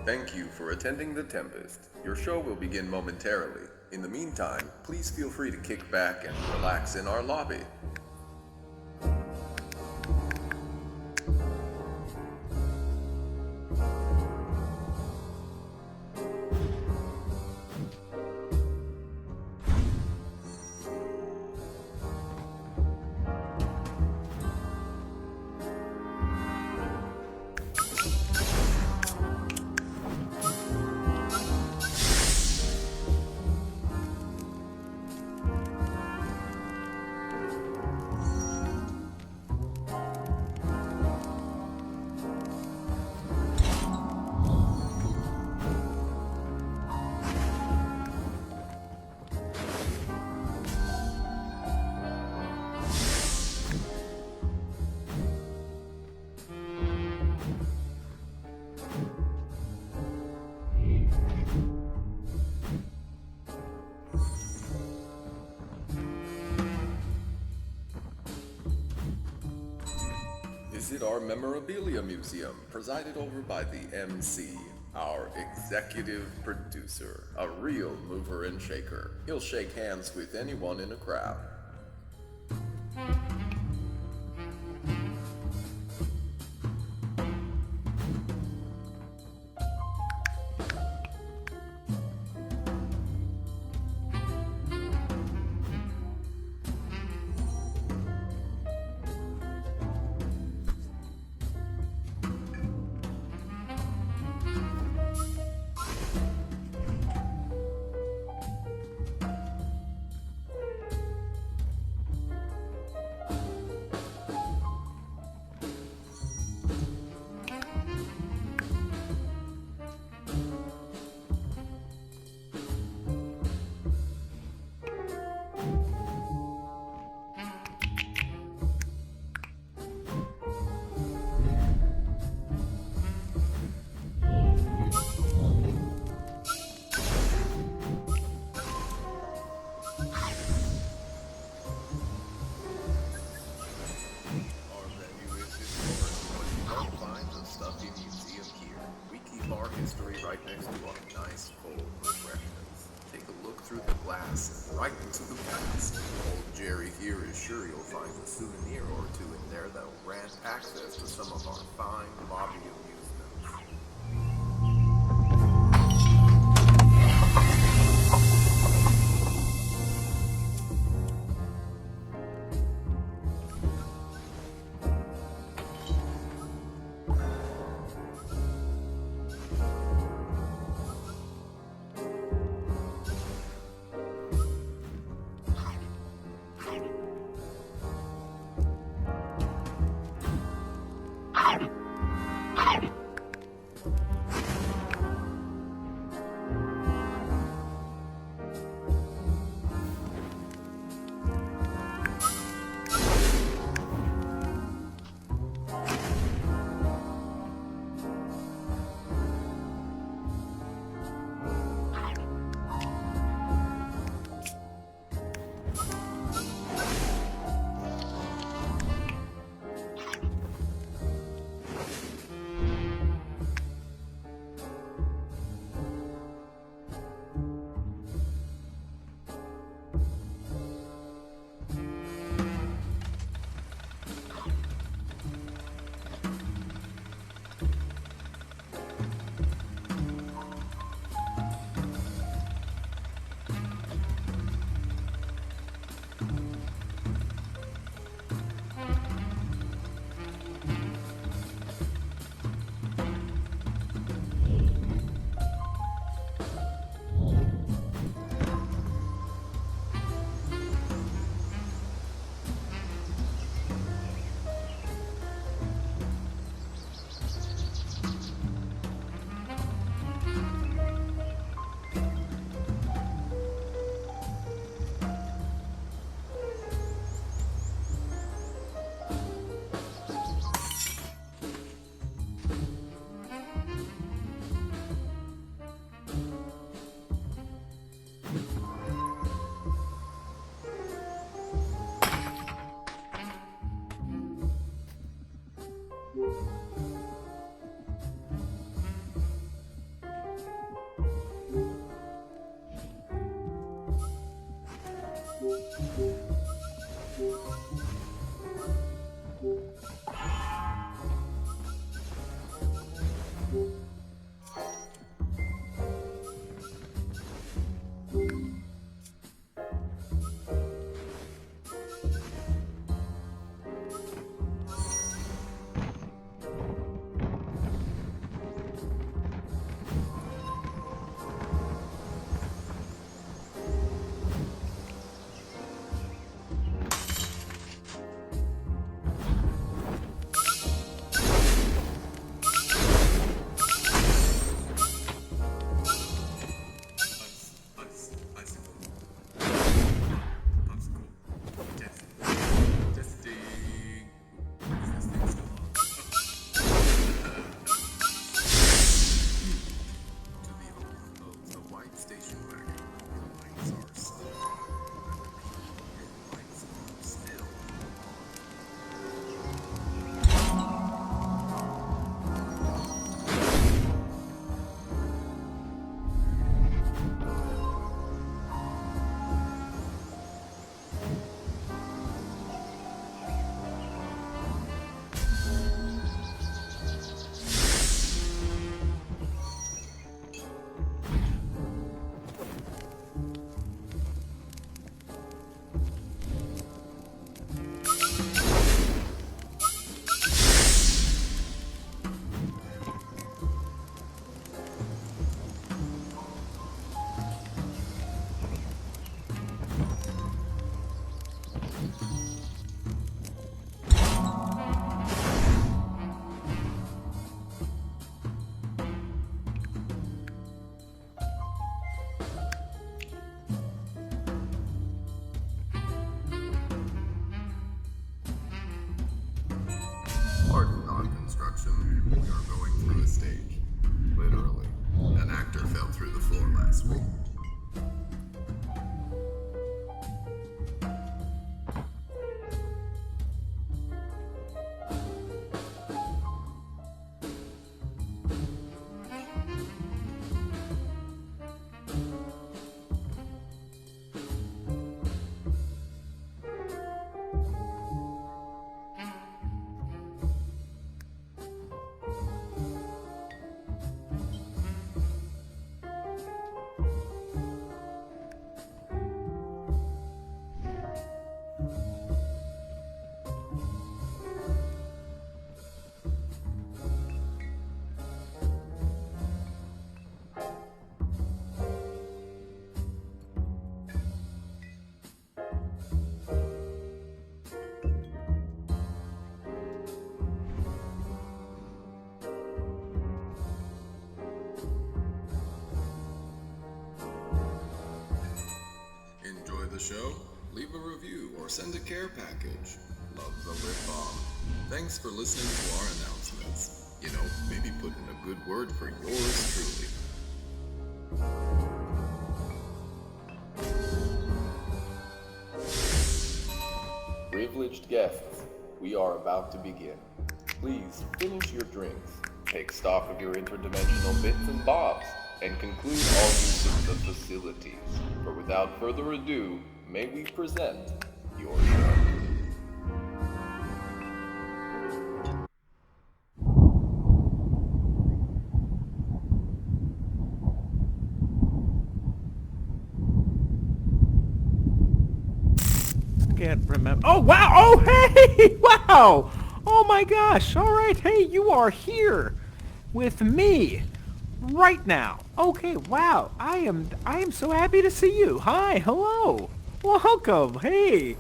Thank you for attending the Tempest. Your show will begin momentarily. In the meantime, please feel free to kick back and relax in our lobby. Visit our memorabilia museum, presided over by the MC, our executive producer, a real mover and shaker. He'll shake hands with anyone in a crowd. Our menu is historic, but you won't find the stuffy museum here. We keep our history right next to our nice cold refreshments. Take a look through the glass and right into the past. Old Jerry here is sure you'll find a souvenir or two in there that'll grant access to some of our fine lobby amusements. Enjoy the show? Leave a review or send a care package. Love the lip balm. Thanks for listening to our announcements. You know, maybe put in a good word for yours truly. Privileged guests, we are about to begin. Please finish your drinks, take stock of your interdimensional bits and bobs, and conclude all use of the facilities. For without further ado, may we present your show. Can't remember. Oh, wow! Oh, hey! Wow! Oh my gosh! All right, hey, you are here with me right now. Okay, wow! I am so happy to see you. Hi, hello, welcome. Hey,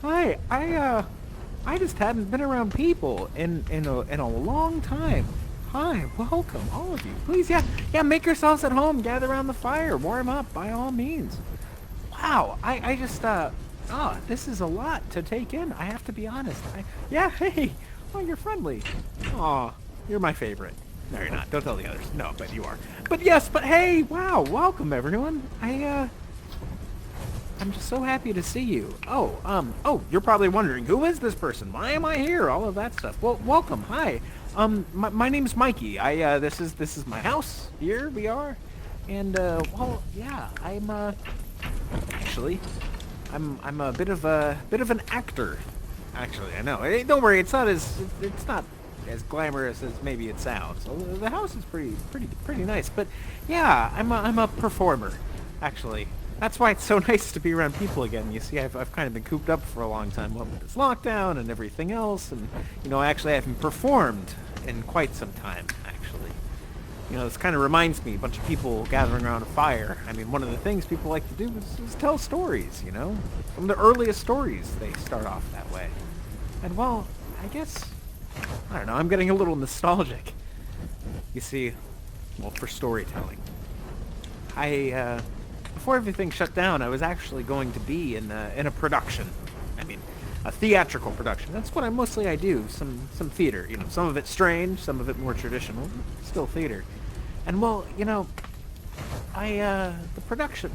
hi. I just hadn't been around people in a long time. Hi, welcome, all of you. Please, yeah, make yourselves at home. Gather around the fire. Warm up, by all means. Wow, I just oh, this is a lot to take in. I have to be honest. Yeah, hey. Oh, you're friendly. Aw, you're my favorite. No, you're not. Don't tell the others. No, but you are. But yes, but hey, wow, welcome everyone. I'm just so happy to see you. Oh, you're probably wondering, who is this person? Why am I here? All of that stuff. Well, welcome. Hi. My name's Mikey. This is my house. Here we are. And, well, yeah, actually, I'm a bit of an actor. Actually, I know. Hey, don't worry, it's not as glamorous as maybe it sounds. The house is pretty nice. But yeah, I'm a performer. Actually, that's why it's so nice to be around people again. You see, I've kind of been cooped up for a long time, with this lockdown and everything else, and actually I haven't performed in quite some time. Actually. This kind of reminds me, a bunch of people gathering around a fire. I mean, one of the things people like to do is tell stories, Some of the earliest stories, they start off that way. And, well, I guess, I don't know, I'm getting a little nostalgic. You see, well, for storytelling. Before everything shut down, I was actually going to be in a production. I mean, a theatrical production. That's what I do. Some theater. Some of it strange, some of it more traditional. Still theater. And well, the production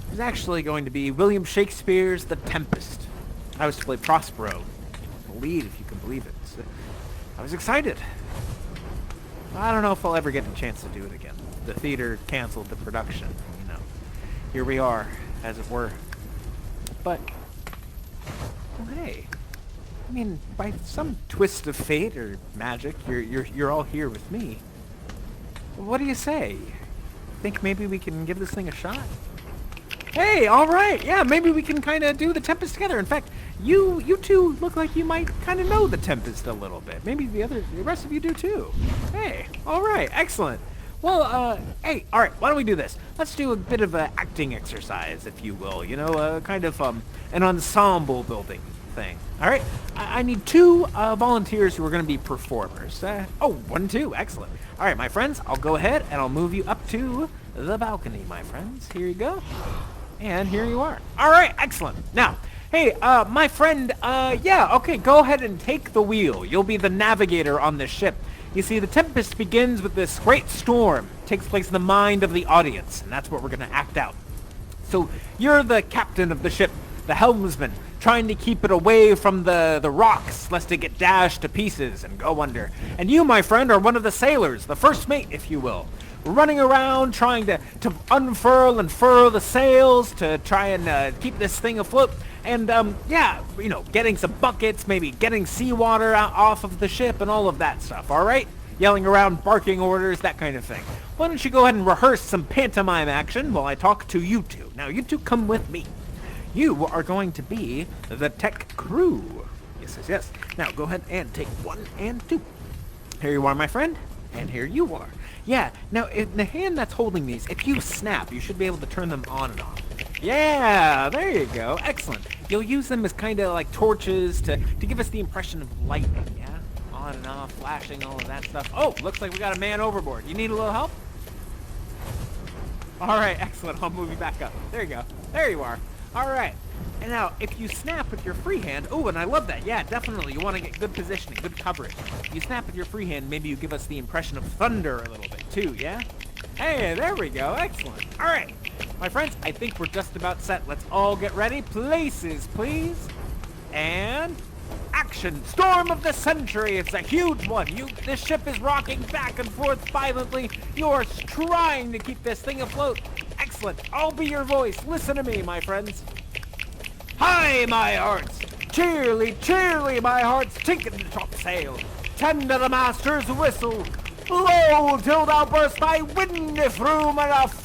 was actually going to be William Shakespeare's The Tempest. I was to play Prospero, the lead, if you can believe it. So I was excited. I don't know if I'll ever get a chance to do it again. The theater canceled the production. Here we are, as it were. But hey, I mean, by some twist of fate or magic, you're all here with me. What do you say? Think maybe we can give this thing a shot? Hey, all right, yeah, maybe we can kind of do the Tempest together. In fact, you two look like you might kind of know the Tempest a little bit. Maybe the rest of you do too. Hey, all right, excellent. Well, hey, all right, why don't we do this? Let's do a bit of an acting exercise, if you will. Kind of an ensemble building thing. All right, I need two volunteers who are going to be performers. 1, 2, excellent. All right, my friends, I'll go ahead and I'll move you up to the balcony, my friends. Here you go. And here you are. All right, excellent. Now, Hey, my friend, yeah, okay, go ahead and take the wheel. You'll be the navigator on this ship. You see, the Tempest begins with this great storm. It takes place in the mind of the audience, and that's what we're going to act out. So, you're the captain of the ship, the helmsman, trying to keep it away from the rocks, lest it get dashed to pieces and go under. And you, my friend, are one of the sailors, the first mate, if you will. Running around trying to unfurl and furl the sails to try and keep this thing afloat. And, yeah, you know, getting some buckets, maybe getting seawater off of the ship and all of that stuff, all right? Yelling around, barking orders, that kind of thing. Why don't you go ahead and rehearse some pantomime action while I talk to you two. Now, you two come with me. You are going to be the tech crew. Yes, yes, yes. Now, go ahead and take 1 and 2. Here you are, my friend, and here you are. Yeah, now, in the hand that's holding these, if you snap, you should be able to turn them on and off. Yeah, there you go. Excellent. You'll use them as kind of like torches to give us the impression of lightning, yeah? On and off, flashing, all of that stuff. Oh, looks like we got a man overboard. You need a little help? All right, excellent. I'll move you back up. There you go. There you are. All right. And now, if you snap with your free hand, oh, and I love that. Yeah, definitely. You want to get good positioning, good coverage. If you snap with your free hand, maybe you give us the impression of thunder a little bit too, yeah? Hey, there we go. Excellent. All right. My friends, I think we're just about set. Let's all get ready. Places, please. And action. Storm of the century. It's a huge one. This ship is rocking back and forth violently. You are trying to keep this thing afloat. Excellent. I'll be your voice. Listen to me, my friends. Hi, my hearts. Cheerly, cheerly, my hearts. Tinker the topsail. Tend to the master's whistle. Blow till thou burst thy wind if room enough.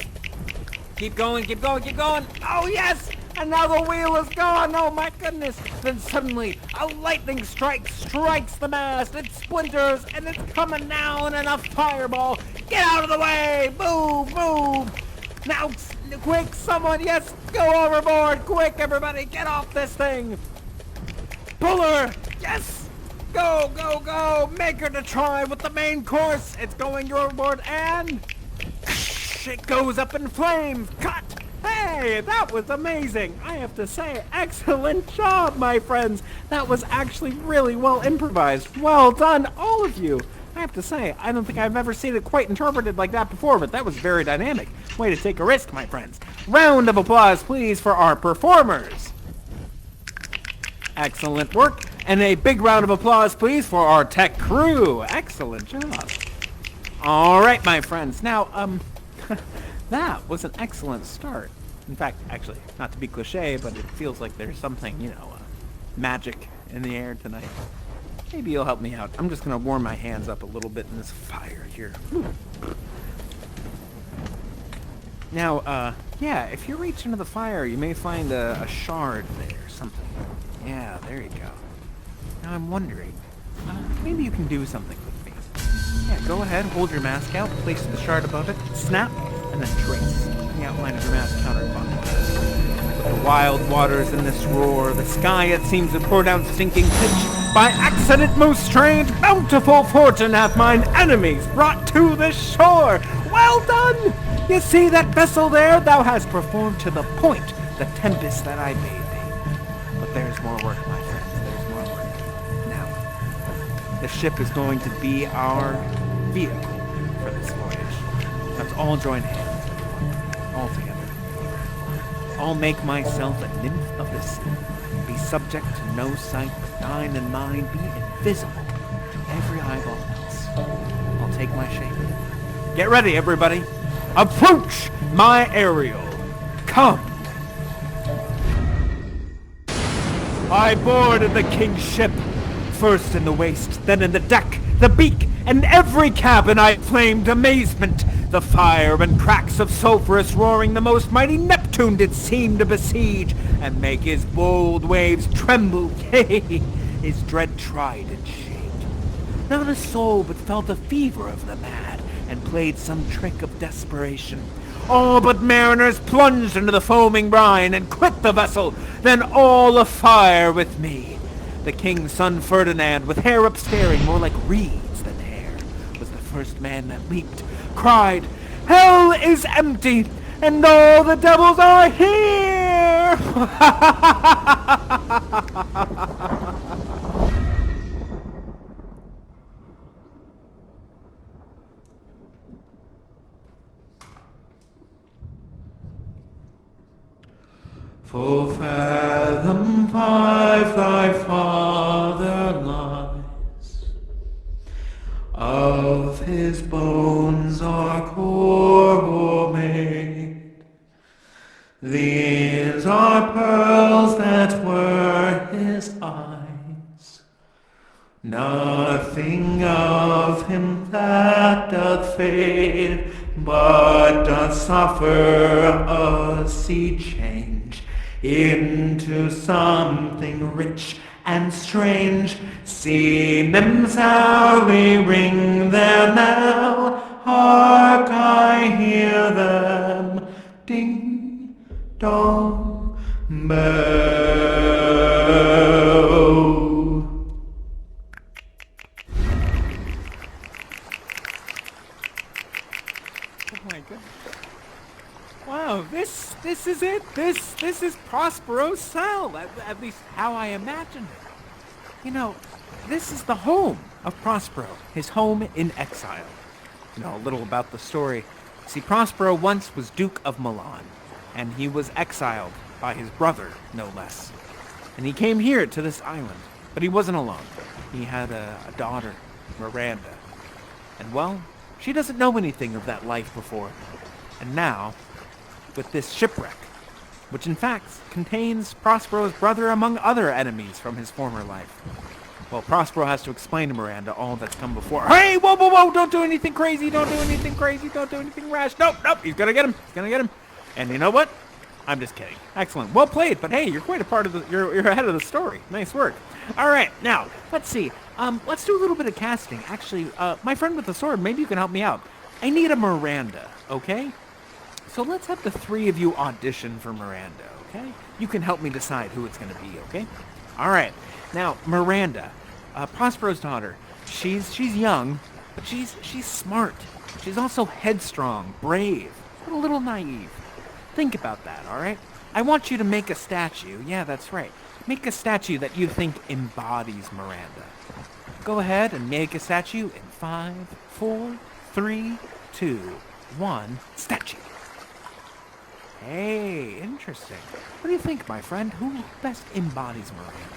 Keep going, keep going, keep going. Oh, yes! And now the wheel is gone. Oh, my goodness. Then suddenly, a lightning strikes the mast. It splinters, and it's coming down in a fireball. Get out of the way. Move, move. Now, quick, someone, yes, go overboard. Quick, everybody, get off this thing. Pull her. Yes. Go, go, go. Make her to try with the main course. It's going overboard, and it goes up in flames. Cut. Hey, that was amazing. I have to say, excellent job, my friends. That was actually really well improvised. Well done, all of you. I have to say, I don't think I've ever seen it quite interpreted like that before, but that was very dynamic. Way to take a risk, my friends. Round of applause, please, for our performers. Excellent work. And a big round of applause, please, for our tech crew. Excellent job. All right, my friends. Now, that was an excellent start. In fact, actually, not to be cliche, but it feels like there's something, you know, magic in the air tonight. Maybe you'll help me out. I'm just going to warm my hands up a little bit in this fire here. Now, yeah, if you reach into the fire, you may find a shard there, something. Yeah, there you go. Now I'm wondering, maybe you can do something with me. Yeah, go ahead, hold your mask out, place the shard above it, snap, and then trace the outline of your mask counterclockwise. The wild waters in this roar, the sky it seems to pour down stinking pitch. By accident most strange, bountiful fortune hath mine enemies brought to this shore. Well done! You see that vessel there? Thou hast performed to the point the tempest that I bade thee. But there's more work, my friends, there's more work. Now, the ship is going to be our vehicle for this voyage. Let's all join hands, all together. I'll make myself a nymph of the sea, be subject to no sight but thine and mine, be invisible to every eyeball else. I'll take my shape. Get ready, everybody. Approach my Ariel. Come. I boarded the king's ship, first in the waist, then in the deck, the beak, and every cabin I flamed amazement. The fire and cracks of sulphurous roaring the most mighty Neptune did seem to besiege, and make his bold waves tremble, yea, his dread trident shake. Not a soul but felt the fever of the mad, and played some trick of desperation. All but mariners plunged into the foaming brine, and quit the vessel, then all afire with me. The king's son Ferdinand, with hair upstaring more like reeds than hair, was the first man that leaped, cried, "Hell is empty, and all the devils are here!" Full fathom 5 thy father lies, of his bones are coral made. These are pearls that were his eyes. Nothing of him that doth fade, but doth suffer a sea change into something rich and strange. See them sourly ring their knell, hark, I hear them ding dong bell. Oh my goodness. Wow, this is it. This is Prospero's cell. At least how I imagined it. You know, this is the home of Prospero, his home in exile. You know, a little about the story. See, Prospero once was Duke of Milan, and he was exiled by his brother, no less. And he came here to this island, but he wasn't alone. He had a daughter, Miranda. And well, she doesn't know anything of that life before. And now, with this shipwreck, which in fact contains Prospero's brother among other enemies from his former life. Well, Prospero has to explain to Miranda all that's come before. Hey, whoa, whoa, whoa, don't do anything crazy, don't do anything crazy, don't do anything rash. Nope, he's gonna get him, And you know what? I'm just kidding. Excellent, well played, but hey, you're quite a part of the, you're ahead of the story. Nice work. All right, now, let's see. Let's do a little bit of casting. Actually, my friend with the sword, maybe you can help me out. I need a Miranda, okay? So let's have the three of you audition for Miranda, okay? You can help me decide who it's going to be, okay? All right. Now, Miranda, Prospero's daughter, she's young, but she's smart. She's also headstrong, brave, but a little naive. Think about that, all right? I want you to make a statue. Yeah, that's right. Make a statue that you think embodies Miranda. Go ahead and make a statue in 5, 4, 3, 2, 1, statue. Hey, interesting. What do you think, my friend? Who best embodies Miranda?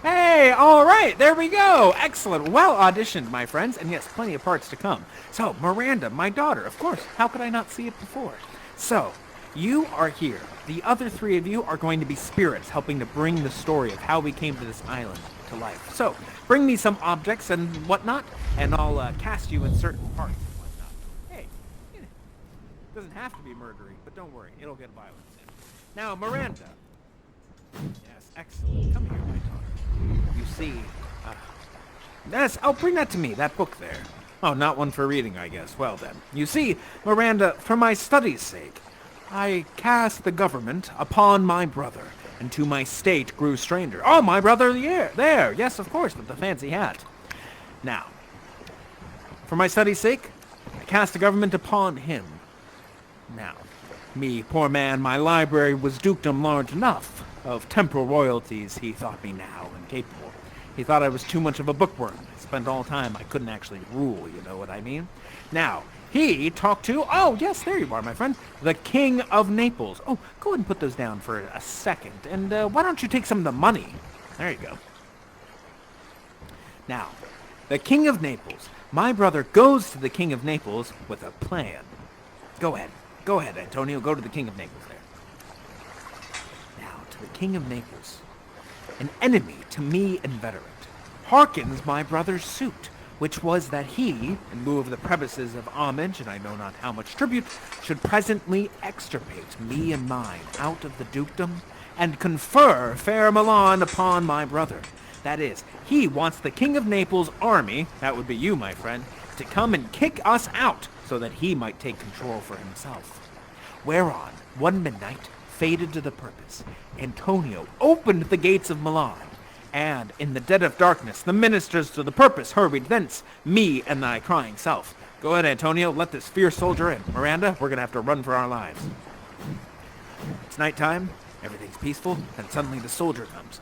Hey, all right, there we go. Excellent. Well auditioned, my friends, and yes, plenty of parts to come. So, Miranda, my daughter, of course. How could I not see it before? So, you are here. The other three of you are going to be spirits helping to bring the story of how we came to this island to life. So, bring me some objects and whatnot, and I'll cast you in certain parts and whatnot. Hey, it doesn't have to be murdery, but don't worry, it'll get violent. Now, Miranda. Yes, excellent. Come here, my daughter. You see, yes, oh, bring that to me, that book there. Oh, not one for reading, I guess. Well then, you see, Miranda, for my study's sake, I cast the government upon my brother, and to my state grew stranger. Oh, my brother, there, yes, of course, with the fancy hat. Now, for my study's sake, I cast the government upon him. Now, me, poor man, my library was dukedom large enough. Of temporal royalties, he thought me now incapable. He thought I was too much of a bookworm. I spent all time I couldn't actually rule, you know what I mean? Now, he talked to, oh, yes, there you are, my friend, the King of Naples. Oh, go ahead and put those down for a second, and why don't you take some of the money? There you go. Now, the King of Naples. My brother goes to the King of Naples with a plan. Go ahead, Antonio, go to the King of Naples there. Now, to the King of Naples, an enemy to me inveterate, hearkens my brother's suit, which was that he, in lieu of the prebences of homage, and I know not how much tribute, should presently extirpate me and mine out of the dukedom, and confer fair Milan upon my brother. That is, he wants the King of Naples' army, that would be you, my friend, to come and kick us out, so that he might take control for himself. Whereon, one midnight, fated to the purpose, Antonio opened the gates of Milan, and in the dead of darkness, the ministers to the purpose hurried thence, me and thy crying self. Go ahead, Antonio, let this fierce soldier in. Miranda, we're gonna have to run for our lives. It's nighttime, everything's peaceful, and suddenly the soldier comes.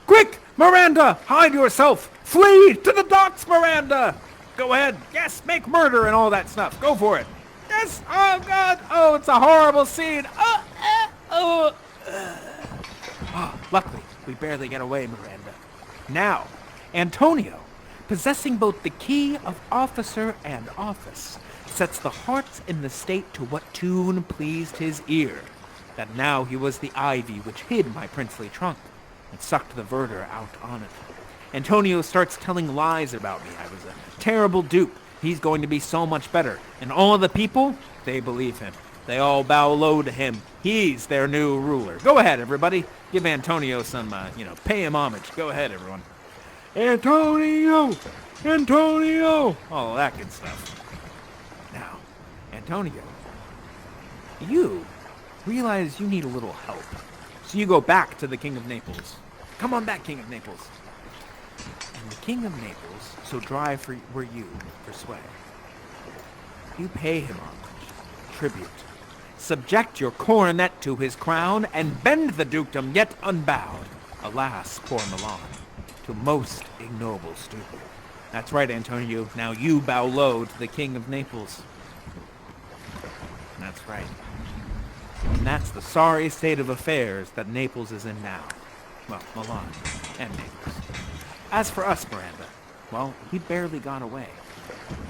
Quick, Miranda, hide yourself! Flee to the docks, Miranda! Go ahead, yes, make murder and all that stuff. Go for it. Yes, oh God, oh, it's a horrible scene. Oh, luckily, we barely get away, Miranda. Now, Antonio, possessing both the key of officer and office, sets the hearts in the state to what tune pleased his ear, that now he was the ivy which hid my princely trunk, and sucked the verdure out on it. Antonio starts telling lies about me. I was a terrible dupe. He's going to be so much better. And all the people, they believe him. They all bow low to him. He's their new ruler. Go ahead, everybody. Give Antonio some, pay him homage. Go ahead, everyone. Antonio! Antonio! All that good stuff. Now, Antonio, you realize you need a little help. So you go back to the King of Naples. Come on back, King of Naples. And the King of Naples, so dry were you for sway. You pay him homage, tribute, subject your coronet to his crown, and bend the dukedom yet unbowed. Alas, poor Milan, to most ignoble stupor. That's right, Antonio. Now you bow low to the King of Naples. That's right. And that's the sorry state of affairs that Naples is in now. Well, Milan and Naples. As for us, Miranda, well, we barely got away.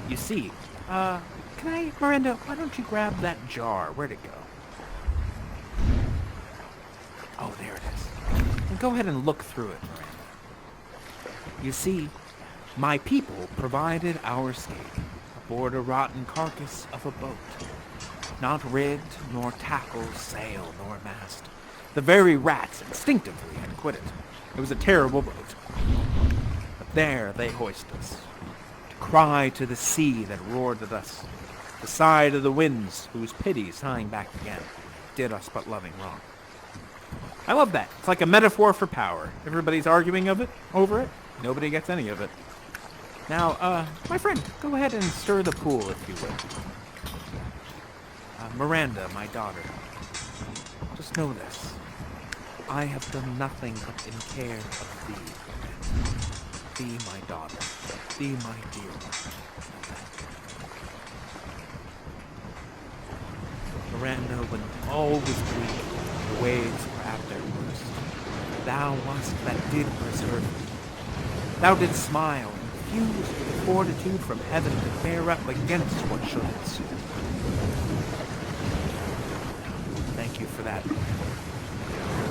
You see, Miranda, why don't you grab that jar? Where'd it go? Oh, there it is. And go ahead and look through it, Miranda. You see, my people provided our escape aboard a rotten carcass of a boat. Not rigged, nor tackle, sail, nor mast. The very rats instinctively had quit it. It was a terrible boat. But there they hoist us, to cry to the sea that roared at us, the side of the winds whose pity, sighing back again, did us but loving wrong. I love that. It's like a metaphor for power. Everybody's arguing over it. Nobody gets any of it. Now, my friend, go ahead and stir the pool, if you will. Miranda, my daughter, just know this. I have done nothing but in care of thee, Miranda. Thee, my daughter. Thee, my dear one. Miranda, when all was bleak, the waves were at their worst, thou wast that did preserve me. Thou didst smile, and fuse with the fortitude from heaven to bear up against what should ensue. Thank you for that.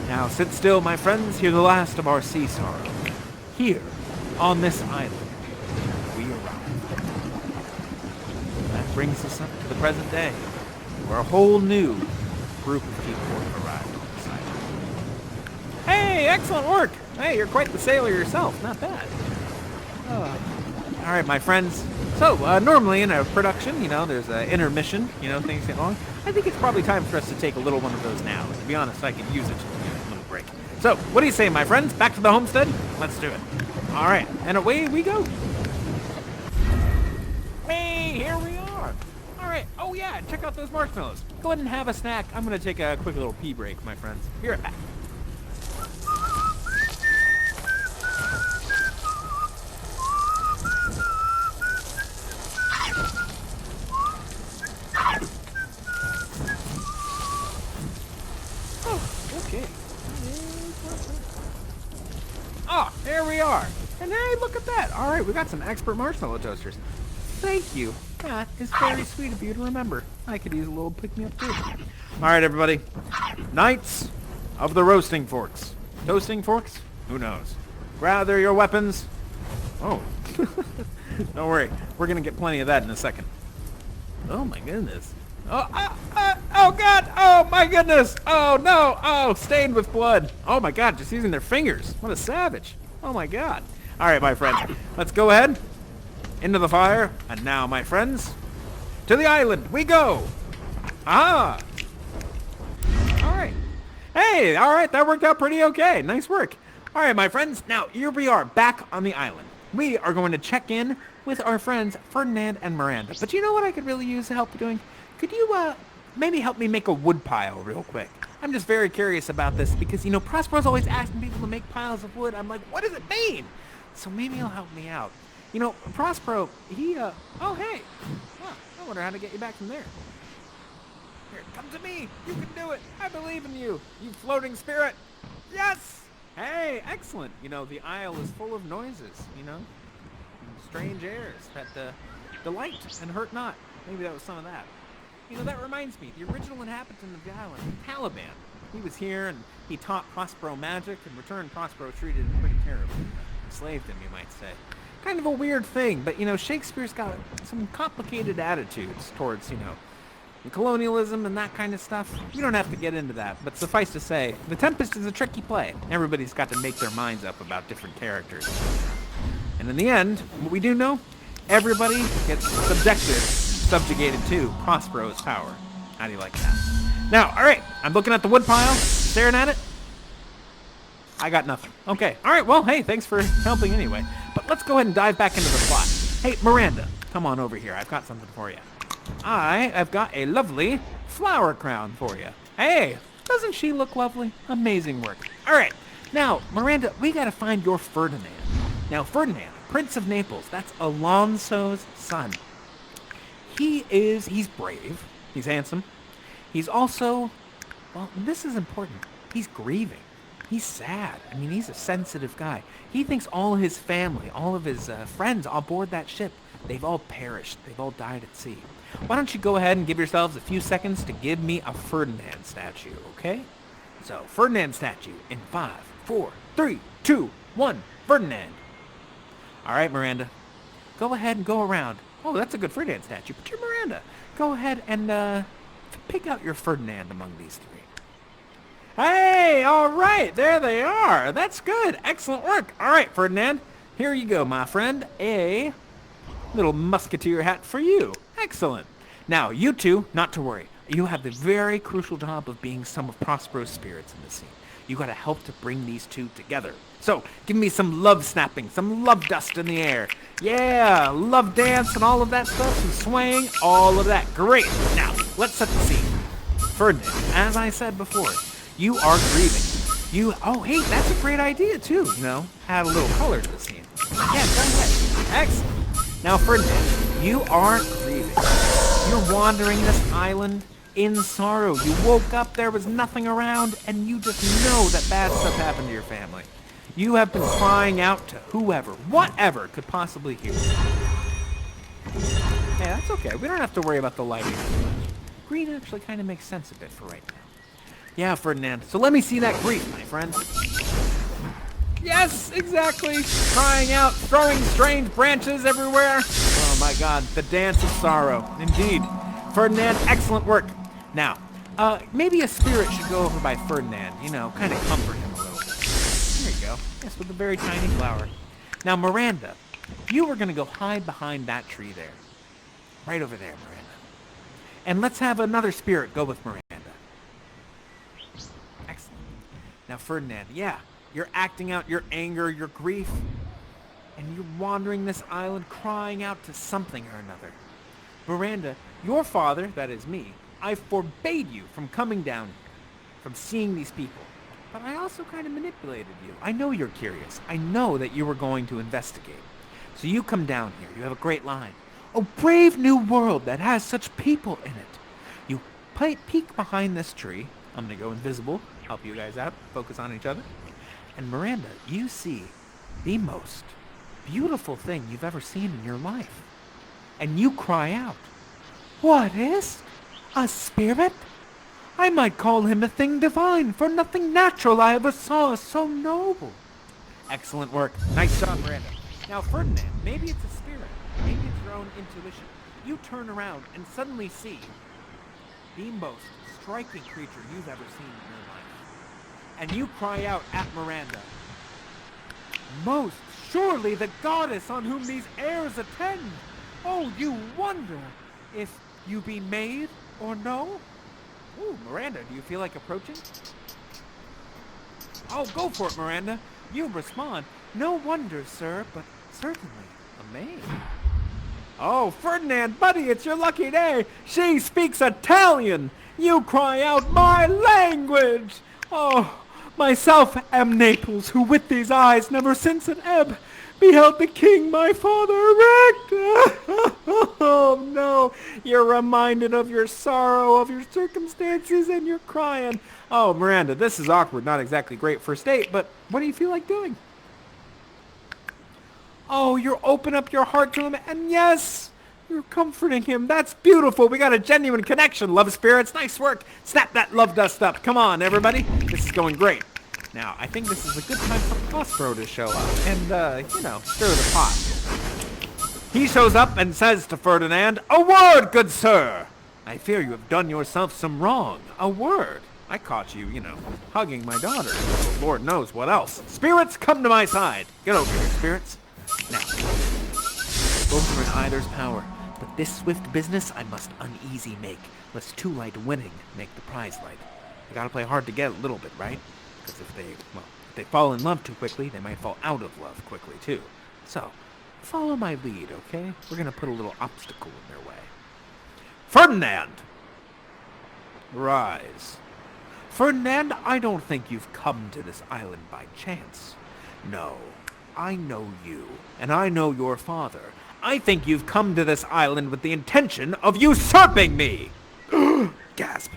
Now sit still, my friends, hear the last of our sea sorrow. Here, on this island, we arrived. That brings us up to the present day, where a whole new group of people have arrived on this island. Hey, excellent work! Hey, you're quite the sailor yourself, not bad. Alright, my friends. So, normally in a production, there's an intermission, things get long. I think it's probably time for us to take a little one of those now. To be honest, I could use it. A little break. So, what do you say, my friends? Back to the homestead? Let's do it. All right, and away we go. Hey, here we are. All right. Oh, yeah, check out those marshmallows. Go ahead and have a snack. I'm going to take a quick little pee break, my friends. Be right back. There we are. And hey, look at that. All right, we got some expert marshmallow toasters. Thank you. That is very sweet of you to remember. I could use a little pick-me-up too. All right, everybody. Knights of the roasting forks. Toasting forks? Who knows? Gather your weapons. Oh. Don't worry. We're going to get plenty of that in a second. Oh, my goodness. Oh, God. Oh, my goodness. Oh, no. Oh, stained with blood. Oh, my God. Just using their fingers. What a savage. Oh, my God. All right, my friends. Let's go ahead. Into the fire. And now, my friends, to the island we go. Ah. All right. Hey, all right. That worked out pretty okay. Nice work. All right, my friends. Now, here we are back on the island. We are going to check in with our friends Ferdinand and Miranda. But you know what I could really use help doing? Could you maybe help me make a wood pile real quick. I'm just very curious about this because, Prospero's always asking people to make piles of wood. I'm like, what does it mean? So maybe he'll help me out. Prospero, oh, hey. Huh, I wonder how to get you back from there. Here, come to me. You can do it. I believe in you, you floating spirit. Yes. Hey, excellent. The isle is full of noises, and strange airs that delight and hurt not. Maybe that was some of that. That reminds me, the original inhabitant of the island, Caliban. He was here and he taught Prospero magic. In return, Prospero treated him pretty terribly. Enslaved him, you might say. Kind of a weird thing, but Shakespeare's got some complicated attitudes towards, colonialism and that kind of stuff. You don't have to get into that, but suffice to say, The Tempest is a tricky play. Everybody's got to make their minds up about different characters. And in the end, what we do know, everybody gets subjugated to Prospero's power. How do you like that? Now, all right, I'm looking at the wood pile, staring at it. I got nothing. Okay, all right, well, hey, thanks for helping anyway. But let's go ahead and dive back into the plot. Hey, Miranda, come on over here. I've got something for you. I've got a lovely flower crown for you. Hey, doesn't she look lovely? Amazing work. All right, now, Miranda, we got to find your Ferdinand. Now, Ferdinand, Prince of Naples, that's Alonso's son. He's brave. He's handsome. He's also, well, this is important. He's grieving. He's sad. I mean, he's a sensitive guy. He thinks all his family, all of his friends on board that ship, they've all perished. They've all died at sea. Why don't you go ahead and give yourselves a few seconds to give me a Ferdinand statue, okay? So, Ferdinand statue in 5, 4, 3, 2, 1, Ferdinand. All right, Miranda. Go ahead and go around. Oh, that's a good Ferdinand statue, but you're Miranda. Go ahead and pick out your Ferdinand among these three. Hey, all right, there they are. That's good. Excellent work. All right, Ferdinand, here you go, my friend. A little musketeer hat for you. Excellent. Now, you two, not to worry. You have the very crucial job of being some of Prospero's spirits in the scene. You got to help to bring these two together. So, give me some love snapping, some love dust in the air. Yeah, love dance and all of that stuff, some swaying, all of that. Great. Now, let's set the scene. Ferdinand, as I said before, you are grieving. Hey, that's a great idea too, add a little color to the scene. Yeah, go ahead. Excellent. Now, Ferdinand, you are grieving. You're wandering this island in sorrow. You woke up, there was nothing around, and you just know that bad stuff happened to your family. You have been crying out to whoever, whatever could possibly hear you. Hey, that's okay. We don't have to worry about the lighting too much. Green actually kind of makes sense a bit for right now. Yeah, Ferdinand. So let me see that grief, my friend. Yes, exactly. Crying out, throwing strange branches everywhere. Oh my God, the dance of sorrow. Indeed. Ferdinand, excellent work. Now, maybe a spirit should go over by Ferdinand, kind of comfort him a little bit. There you go. Yes, with a very tiny flower. Now, Miranda, you are going to go hide behind that tree there. Right over there, Miranda. And let's have another spirit go with Miranda. Excellent. Now, Ferdinand, yeah, you're acting out your anger, your grief, and you're wandering this island crying out to something or another. Miranda, your father, that is me, I forbade you from coming down here, from seeing these people. But I also kind of manipulated you. I know you're curious. I know that you were going to investigate. So you come down here. You have a great line. A brave new world that has such people in it. You peek behind this tree. I'm going to go invisible, help you guys out, focus on each other. And Miranda, you see the most beautiful thing you've ever seen in your life. And you cry out, "What is? A spirit? I might call him a thing divine, for nothing natural I ever saw so noble." Excellent work. Nice job, Miranda. Now, Ferdinand, maybe it's a spirit. Maybe it's your own intuition. You turn around and suddenly see the most striking creature you've ever seen in your life. And you cry out at Miranda, "Most surely the goddess on whom these airs attend. Oh, you wonder if you be made or no?" Ooh, Miranda, do you feel like approaching? Oh, go for it, Miranda. You respond, "No wonder, sir, but certainly a maid." Oh, Ferdinand, buddy, it's your lucky day. She speaks Italian. You cry out my language! Oh, myself am Naples, who with these eyes never since an ebb beheld the king my father erect. Oh no, you're reminded of your sorrow, of your circumstances, and you're crying. Oh, Miranda, this is awkward, not exactly great first date, but what do you feel like doing? Oh, you open up your heart to him, and yes, you're comforting him. That's beautiful. We got a genuine connection, love spirits. Nice work. Snap that love dust up. Come on, everybody. This is going great. Now, I think this is a good time for Prospero to show up and, stir the pot. He shows up and says to Ferdinand, "A word, good sir! I fear you have done yourself some wrong. A word. I caught you, hugging my daughter. Lord knows what else. Spirits, come to my side. Get over here, spirits. Now, both are in either's power, but this swift business I must uneasy make, lest too light winning make the prize light. I gotta play hard to get a little bit, right? Because if they fall in love too quickly, they might fall out of love quickly, too. So, follow my lead, okay? We're gonna put a little obstacle in their way. Ferdinand! Rise. Ferdinand, I don't think you've come to this island by chance. No, I know you, and I know your father. I think you've come to this island with the intention of usurping me! Gasp.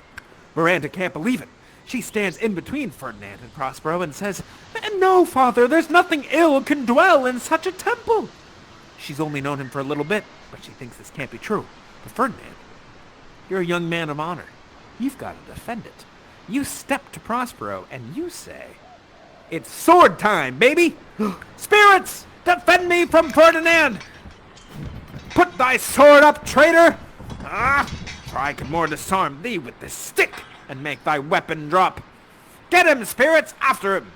Miranda can't believe it. She stands in between Ferdinand and Prospero and says, "No, father, there's nothing ill can dwell in such a temple." She's only known him for a little bit, but she thinks this can't be true. But Ferdinand, you're a young man of honor. You've got to defend it. You step to Prospero and you say, "It's sword time, baby! Spirits, defend me from Ferdinand! Put thy sword up, traitor! For I can more disarm thee with this stick and make thy weapon drop. Get him, spirits, after him!"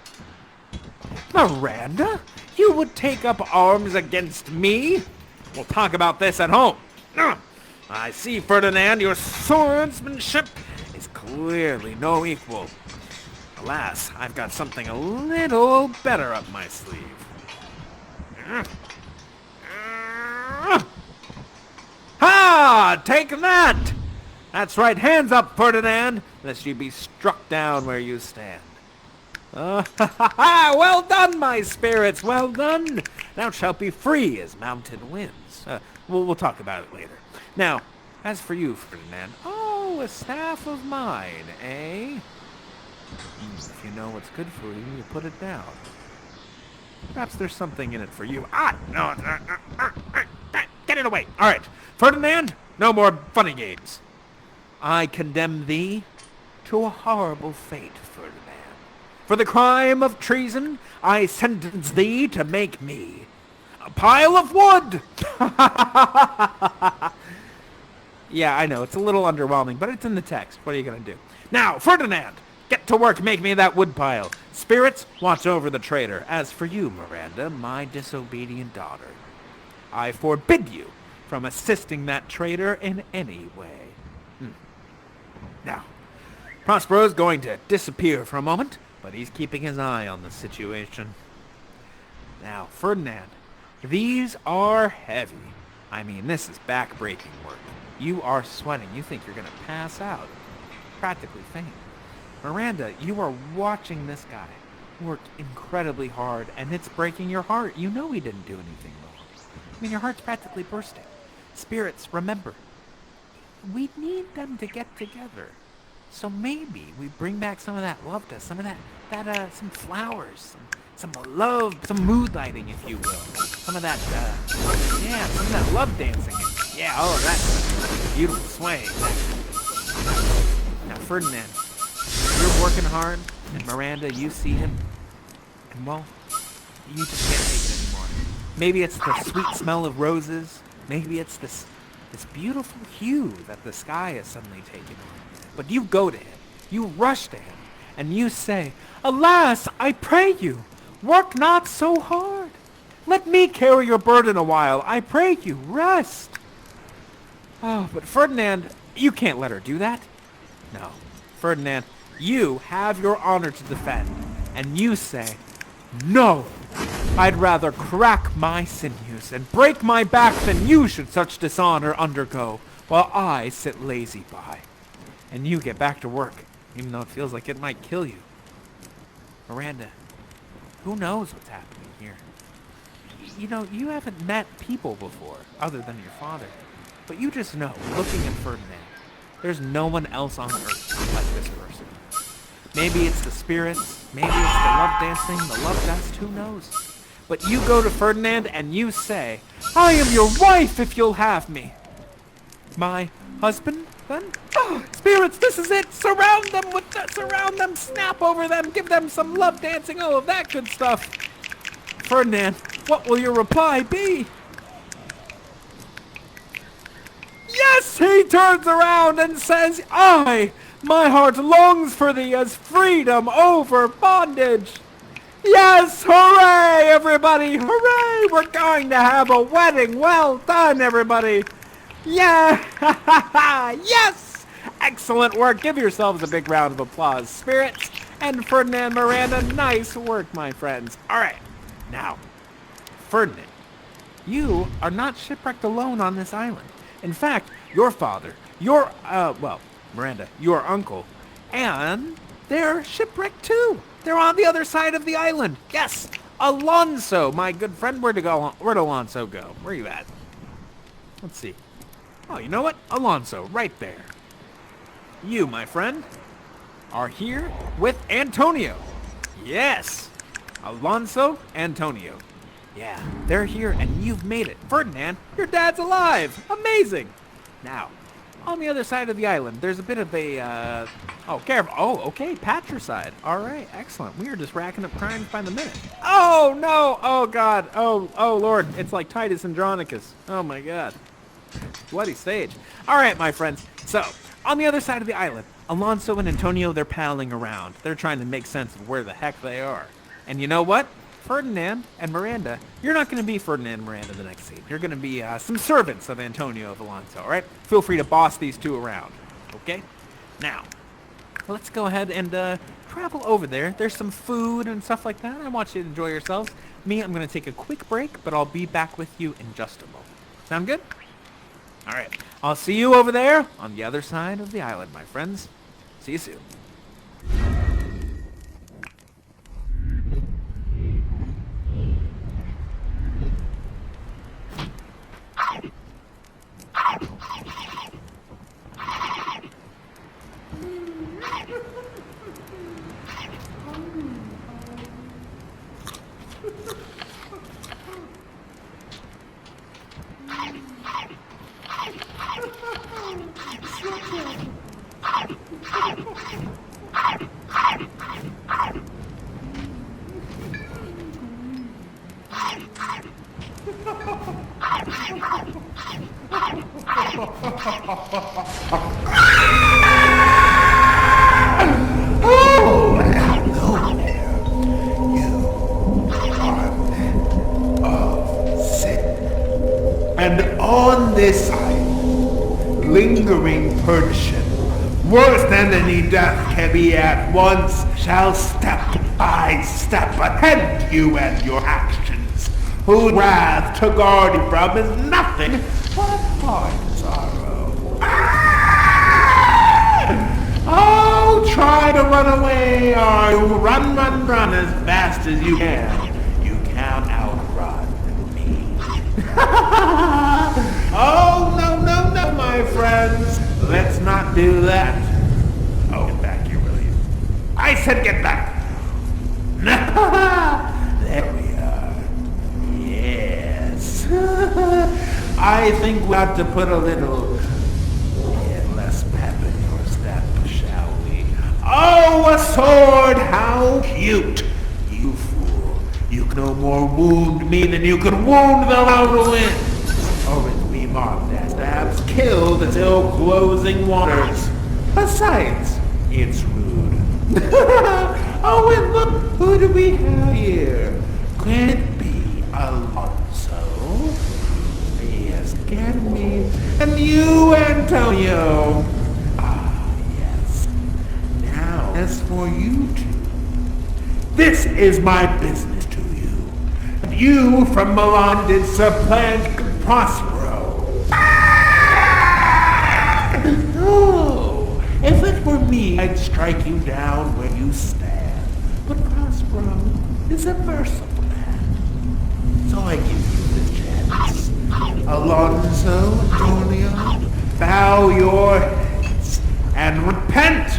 Miranda, you would take up arms against me? We'll talk about this at home. I see, Ferdinand, your swordsmanship is clearly no equal. Alas, I've got something a little better up my sleeve. Ha! Take that! That's right, hands up, Ferdinand, lest you be struck down where you stand. Well done, my spirits, well done! Thou shalt be free as mountain winds. We'll talk about it later. Now, as for you, Ferdinand, a staff of mine, eh? If you know what's good for you, you put it down. Perhaps there's something in it for you. No, get it away! All right, Ferdinand, no more funny games. I condemn thee to a horrible fate, Ferdinand. For the crime of treason, I sentence thee to make me a pile of wood! Yeah, I know, it's a little underwhelming, but it's in the text. What are you going to do? Now, Ferdinand, get to work, make me that wood pile. Spirits, watch over the traitor. As for you, Miranda, my disobedient daughter, I forbid you from assisting that traitor in any way. Now, Prospero's going to disappear for a moment, but he's keeping his eye on the situation. Now, Ferdinand, these are heavy. I mean, this is back-breaking work. You are sweating. You think you're going to pass out. Practically faint. Miranda, you are watching this guy work incredibly hard, and it's breaking your heart. You know he didn't do anything wrong. I mean, your heart's practically bursting. Spirits, remember, we need them to get together. So maybe we bring back some of that love dust, some of some flowers, some love, some mood lighting, if you will. Some of that, some of that love dancing. Yeah, that's beautiful swaying. Now, Ferdinand, you're working hard, and Miranda, you see him, and well, you just can't take it anymore. Maybe it's the sweet smell of roses. Maybe it's this beautiful hue that the sky is suddenly taking on. But you go to him, you rush to him, and you say, "Alas, I pray you, work not so hard. Let me carry your burden a while. I pray you, rest." Oh, but Ferdinand, you can't let her do that. No, Ferdinand, you have your honor to defend, and you say, "No, I'd rather crack my sinews and break my back than you should such dishonor undergo, while I sit lazy by." and you get back to work, even though it feels like it might kill you. Miranda, who knows what's happening here? You know, you haven't met people before, other than your father. But you just know, looking at Ferdinand, there's no one else on earth like this person. Maybe it's the spirits, maybe it's the love dancing, the love dust, who knows? But you go to Ferdinand and you say, I am your wife if you'll have me. My husband, then? Oh, spirits, this is it! Surround them, snap over them, give them some love dancing, all of that good stuff. Ferdinand, what will your reply be? Yes, he turns around and says, my heart longs for thee as freedom over bondage. Yes, hooray, everybody, hooray, we're going to have a wedding. Well done, everybody. Yeah, yes, excellent work. Give yourselves a big round of applause, spirits. And Ferdinand, Miranda, nice work, my friends. All right, now, Ferdinand, you are not shipwrecked alone on this island. In fact, your father, Miranda, your uncle, and they're shipwrecked too. They're on the other side of the island. Yes, Alonso, my good friend. Where'd Alonso go? Where are you at? Let's see. Oh, you know what? Alonso, right there. You, my friend, are here with Antonio. Yes, Alonso, Antonio. Yeah, they're here and you've made it. Ferdinand, your dad's alive. Amazing. Now, on the other side of the island, there's a bit of a, careful. Oh, okay, patricide. All right, excellent. We are just racking up crimes by the minute. Oh, no. Oh, God. Oh, Lord. It's like Titus Andronicus. Oh, my God. Bloody stage. All right, my friends. So, on the other side of the island, Alonso and Antonio, they're palling around. They're trying to make sense of where the heck they are. And you know what? Ferdinand and Miranda, you're not going to be Ferdinand and Miranda the next scene. You're going to be some servants of Antonio of Alonso, all right? Feel free to boss these two around, okay? Now, let's go ahead and travel over there. There's some food and stuff like that. I want you to enjoy yourselves. Me, I'm going to take a quick break, but I'll be back with you in just a moment. Sound good? All right. I'll see you over there on the other side of the island, my friends. See you soon. Oh, hello there. You are men of sin. And on this island, lingering perdition, worse than any death can be at once, shall step by step attend you and your actions, whose wrath to guard you from is nothing but hard sorrow. Oh, try to run away, or you run as fast as you can. You can't outrun me. Oh, no, my friends. Let's not do that. Oh, get back here, will you? I said get back. There we are. Yes. I think we ought to put a little less pep in your step, shall we? Oh, a sword! How cute! You fool. You can no more wound me than you could wound the loud winds. Or as we marked as stabs killed the still closing waters. Besides, it's rude. Oh, and look, who do we have here? Can it be Alonso? Yes, can we? And you, Antonio. Ah, yes. Now, as for you two, this is my business to you. And you from Milan did supplant Prospero. Oh, If it were me, I'd strike you down where you stand. But Prospero is a merciful man. So I give you the chance. Alonso, Antonio, bow your heads and repent.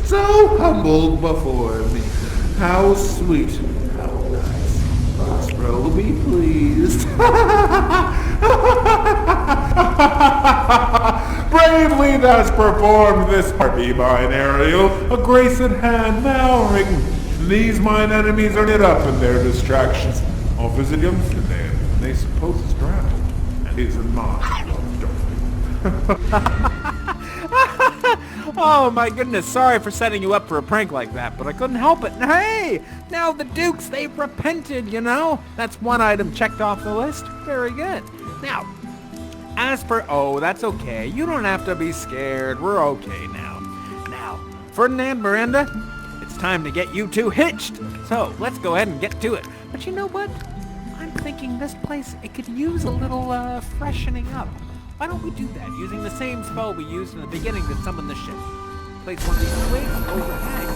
So humbled before me. How sweet, how nice. Prospero, be pleased. Bravely thus performed this part, be mine Ariel, a grace at hand now ring. These mine enemies are knit up in their distractions. I'll visit youngster there, they suppose is drowned, and is in mind of darling. Oh my goodness, sorry for setting you up for a prank like that, but I couldn't help it. Hey, now the Dukes, they've repented, you know? That's one item checked off the list. Very good. Now, as for, oh, that's okay. You don't have to be scared. We're okay now. Now, Ferdinand, Miranda, it's time to get you two hitched. So, let's go ahead and get to it. But you know what? I'm thinking this place, it could use a little freshening up. Why don't we do that using the same spell we used in the beginning to summon the ship? Place one of these twigs over the bag,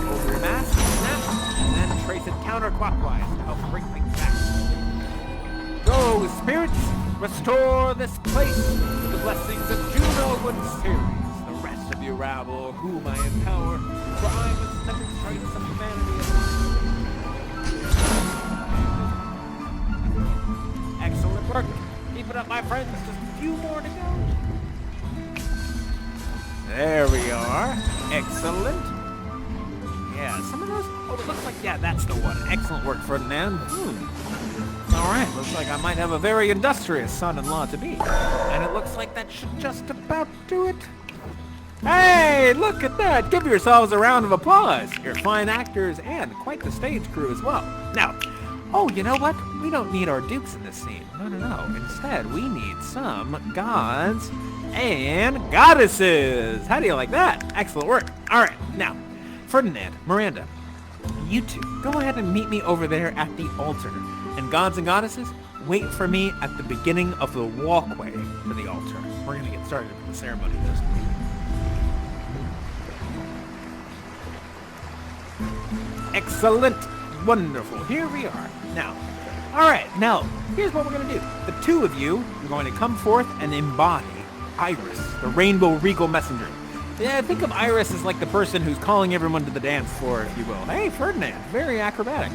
over your mask, snap, and then trace it counterclockwise to help bring things back. Go, spirits, restore this place with the blessings of Juno and Ceres, the rest of your rabble whom I empower, for I must demonstrate some humanity. Excellent work. Keep it up, my friends. Just a few more to go. There we are. Excellent. Yeah, some of those... Oh, it looks like, yeah, that's the one. Excellent work, Ferdinand. All right, looks like I might have a very industrious son-in-law to be. And it looks like that should just about do it. Hey, look at that. Give yourselves a round of applause. You're fine actors and quite the stage crew as well. Now, oh, you know what? We don't need our dukes in this scene. No. Instead, we need some gods and goddesses. How do you like that? Excellent work. All right, now, Ferdinand, Miranda, you two, go ahead and meet me over there at the altar. And gods and goddesses, wait for me at the beginning of the walkway to the altar. We're going to get started with the ceremony this week. Excellent. Wonderful. Here we are. Now, all right, now, here's what we're going to do. The two of you are going to come forth and embody Iris, the rainbow regal messenger. Yeah, think of Iris as like the person who's calling everyone to the dance floor, if you will. Hey, Ferdinand, very acrobatic.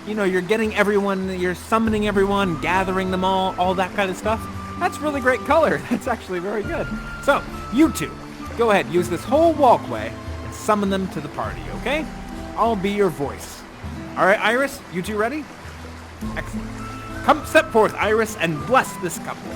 You know, you're getting everyone, you're summoning everyone, gathering them all that kind of stuff. That's really great color. That's actually very good. So, you two, go ahead, use this whole walkway and summon them to the party, okay? I'll be your voice. All right, Iris, you two ready? Excellent. Come, step forth, Iris, and bless this couple.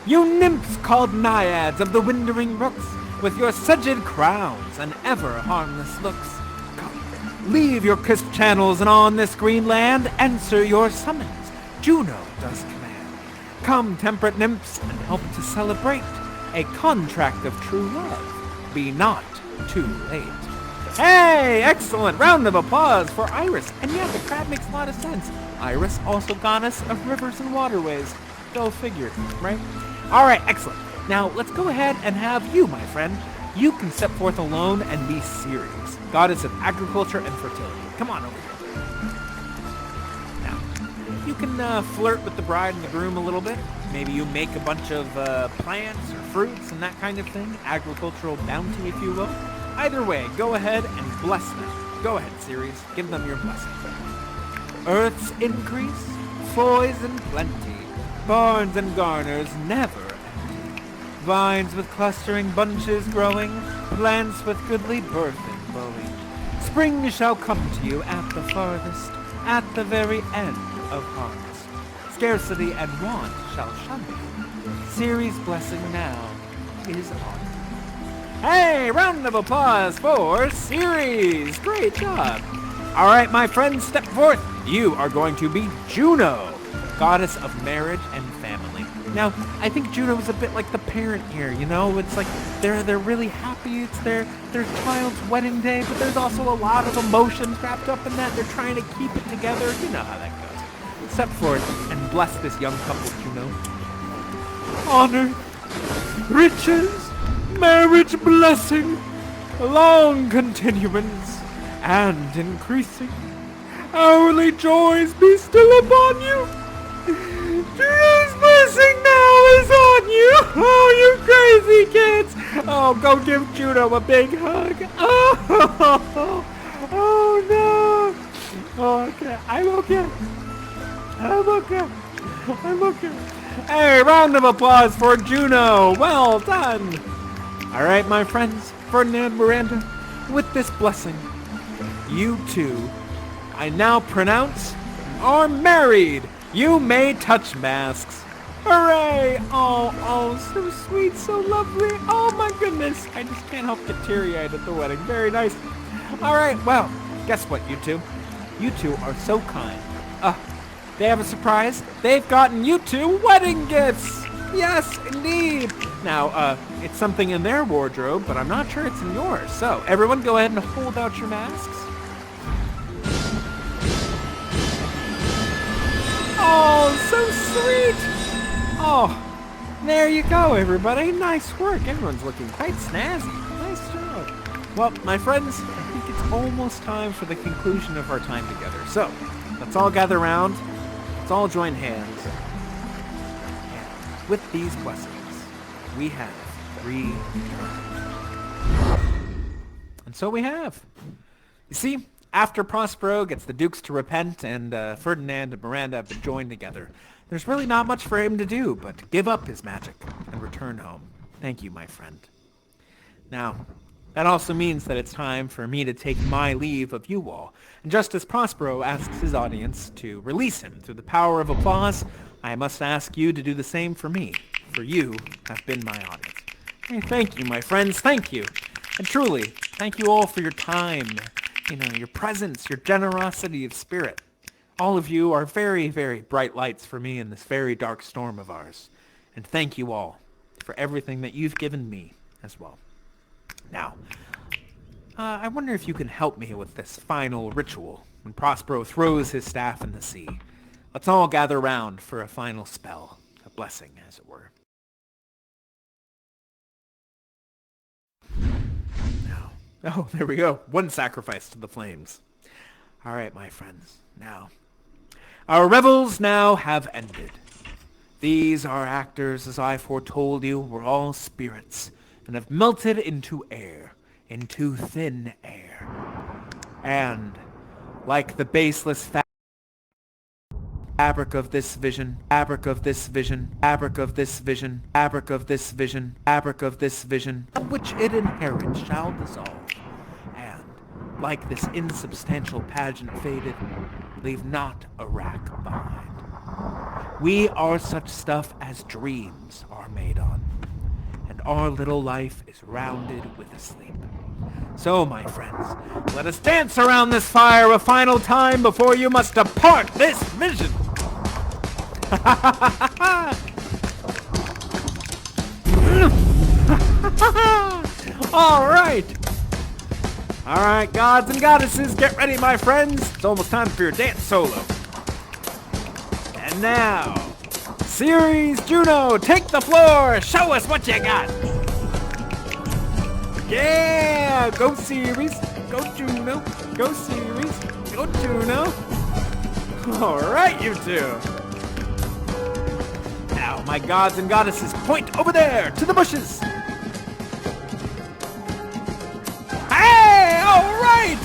You nymphs called naiads of the windering brooks, with your sedged crowns and ever harmless looks, come, leave your crisp channels and on this green land answer your summons. Juno does command. Come, temperate nymphs, and help to celebrate a contract of true love. Be not too late. Hey, excellent! Round of applause for Iris. And yeah, the crab makes a lot of sense. Iris, also goddess of rivers and waterways. Go figure, right? All right, excellent. Now, let's go ahead and have you, my friend. You can step forth alone and be Ceres, goddess of agriculture and fertility. Come on over here. Now, you can flirt with the bride and the groom a little bit. Maybe you make a bunch of plants or fruits and that kind of thing. Agricultural bounty, if you will. Either way, go ahead and bless them. Go ahead, Ceres. Give them your blessing. Earth's increase, foys and plenty, barns and garners never empty, vines with clustering bunches growing, plants with goodly birth and blowing. Spring shall come to you at the farthest, at the very end of harvest. Scarcity and want shall shun you. Ceres' blessing now is on you. Hey, round of applause for Ceres! Great job! All right, my friends, step forth. You are going to be Juno, goddess of marriage and family. Now, I think Juno is a bit like the parent here, you know? It's like they're really happy. It's their child's wedding day, but there's also a lot of emotions wrapped up in that. They're trying to keep it together. You know how that goes. Step forth and bless this young couple, Juno. honor, riches, marriage blessing, long continuance, and increasing. Hourly joys be still upon you. Juno's blessing now is on you. Oh, you crazy kids. Oh, go give Juno a big hug. Oh no. Oh, okay. I'm okay. I'm okay. Hey, round of applause for Juno. Well done. All right, my friends, Ferdinand, Miranda, with this blessing, you two, I now pronounce, are married. You may touch masks. Hooray! Oh, so sweet, so lovely. Oh my goodness. I just can't help get teary-eyed at the wedding. Very nice. All right, well, guess what, you two? You two are so kind. They have a surprise. They've gotten you two wedding gifts. Yes, indeed. Now, it's something in their wardrobe, but I'm not sure it's in yours. So, everyone go ahead and hold out your masks. Oh, so sweet. Oh, there you go, everybody. Nice work. Everyone's looking quite snazzy. Nice job. Well, my friends, I think it's almost time for the conclusion of our time together. So, let's all gather around. Let's all join hands. And with these blessings, we have returned. And so we have. You see, after Prospero gets the Dukes to repent and Ferdinand and Miranda have been joined together, there's really not much for him to do but give up his magic and return home. Thank you, my friend. Now, that also means that it's time for me to take my leave of you all. And just as Prospero asks his audience to release him through the power of applause, I must ask you to do the same for me, for you have been my audience. Hey, thank you, my friends, thank you. And truly, thank you all for your time, your presence, your generosity of spirit. All of you are very, very bright lights for me in this very dark storm of ours. And thank you all for everything that you've given me as well. Now, I wonder if you can help me with this final ritual when Prospero throws his staff in the sea. Let's all gather round for a final spell, a blessing, as it were. Now, oh, there we go. One sacrifice to the flames. All right, my friends. Now, our revels now have ended. These, our actors, as I foretold you, were all spirits, and have melted into air, into thin air. And, like the baseless fabric of this vision, fabric of this vision, fabric of this vision, fabric of this vision, fabric of this vision, of which it inherits shall dissolve. And, like this insubstantial pageant faded, leave not a rack behind. We are such stuff as dreams are made on, and our little life is rounded with a sleep. So, my friends, let us dance around this fire a final time before you must depart this vision. All right, gods and goddesses, get ready, my friends. It's almost time for your dance solo. And now, Ceres Juno, take the floor. Show us what you got. Yeah, go Ceres, go Juno, go Ceres, go Juno. All right, you two. Now, my gods and goddesses, point over there to the bushes. Hey, all right.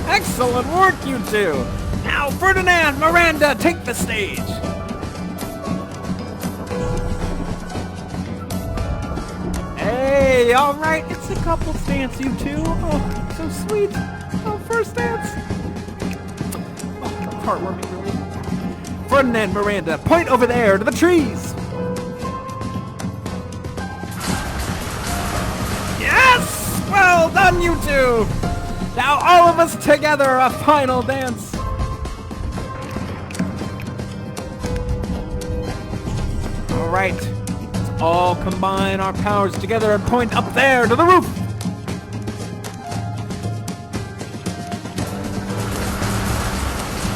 Excellent work, you two. Now, Ferdinand, Miranda, take the stage. Hey, all right, it's a couple's dance, you two. Oh, so sweet. Oh, first dance. Oh, heartwarming, really. Ferdinand, Miranda, point over there to the trees. Yes! Well done, you two. Now all of us together, a final dance. All right, let's all combine our powers together and point up there to the roof.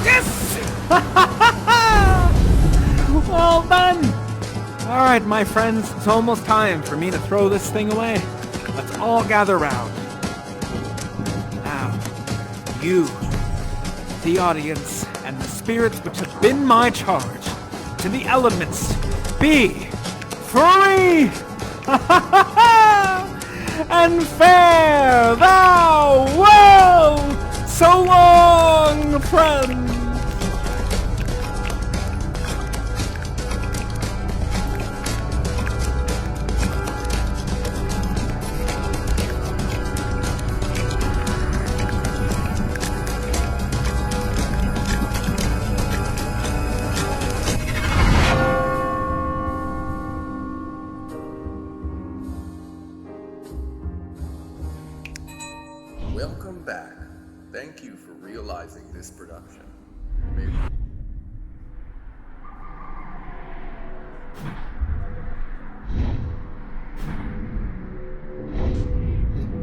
Yes! Well done. All Alright, my friends, it's almost time for me to throw this thing away. Let's all gather round. Now, you, the audience, and the spirits which have been my charge, to the elements, be free! And fare thou well! So long, friends! Welcome back. Thank you for realizing this production.